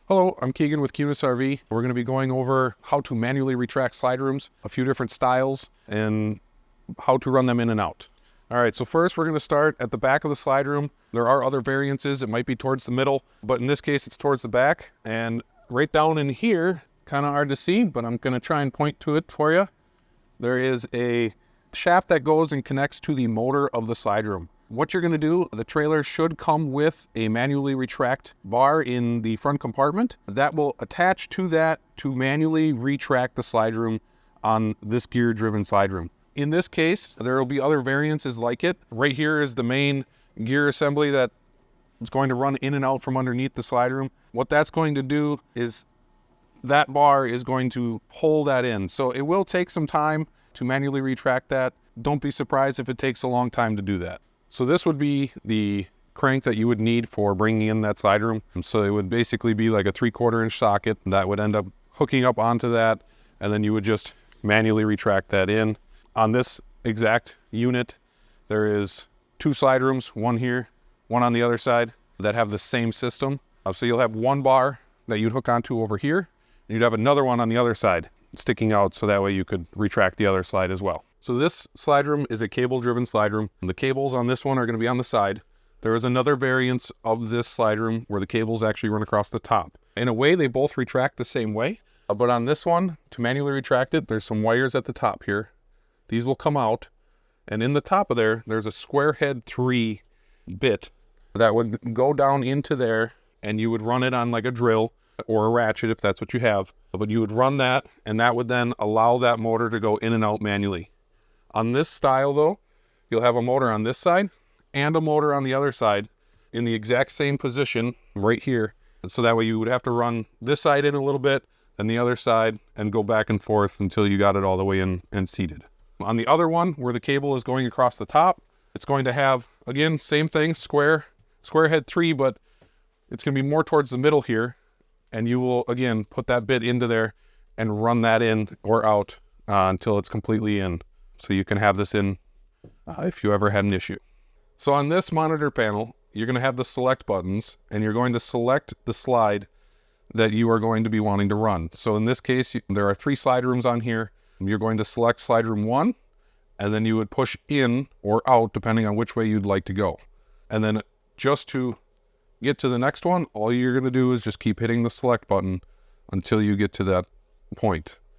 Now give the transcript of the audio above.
Hello, I'm Keegan with Kunes RV. We're going to be going over how to manually retract slide rooms, a few different styles, and how to run them in and out. All right, so first we're going to start at the back of the slide room. There are other variances. It might be towards the middle, but in this case it's towards the back. And right down in here, kind of hard to see, but I'm going to try and point to it for you. There is a shaft that goes and connects to the motor of the slide room. What you're going to do, the trailer should come with a manually retract bar in the front compartment that will attach to that to manually retract the slide room on this gear driven slide room. In this case, there will be other variances like it. Right here is the main gear assembly that is going to run in and out from underneath the slide room. What that's going to do is that bar is going to pull that in. So it will take some time to manually retract that. Don't be surprised if it takes a long time to do that. So this would be the crank that you would need for bringing in that slide room. And so it would basically be like a 3/4 inch socket that would end up hooking up onto that, and then you would just manually retract that in. On this exact unit, there is 2 slide rooms, one here, one on the other side, that have the same system. So you'll have one bar that you'd hook onto over here, and you'd have another one on the other side sticking out, so that way you could retract the other slide as well. So this slide room is a cable-driven slide room. The cables on this one are going to be on the side. There is another variance of this slide room where the cables actually run across the top. In a way, they both retract the same way, but on this one, to manually retract it, there's some wires at the top here. These will come out, and in the top of there, there's a square head 3 bit that would go down into there, and you would run it on like a drill or a ratchet if that's what you have. But you would run that, and that would then allow that motor to go in and out manually. On this style though, you'll have a motor on this side and a motor on the other side in the exact same position right here. So that way you would have to run this side in a little bit and the other side and go back and forth until you got it all the way in and seated. On the other one, where the cable is going across the top, it's going to have, again, same thing, square head 3, but it's going to be more towards the middle here. And you will, again, put that bit into there and run that in or out until it's completely in. So you can have this in if you ever had an issue. So on this monitor panel, you're going to have the select buttons, and you're going to select the slide that you are going to be wanting to run. So in this case, there are 3 slide rooms on here. You're going to select slide room 1, and then you would push in or out depending on which way you'd like to go. And then just to get to the next one, all you're going to do is just keep hitting the select button until you get to that point.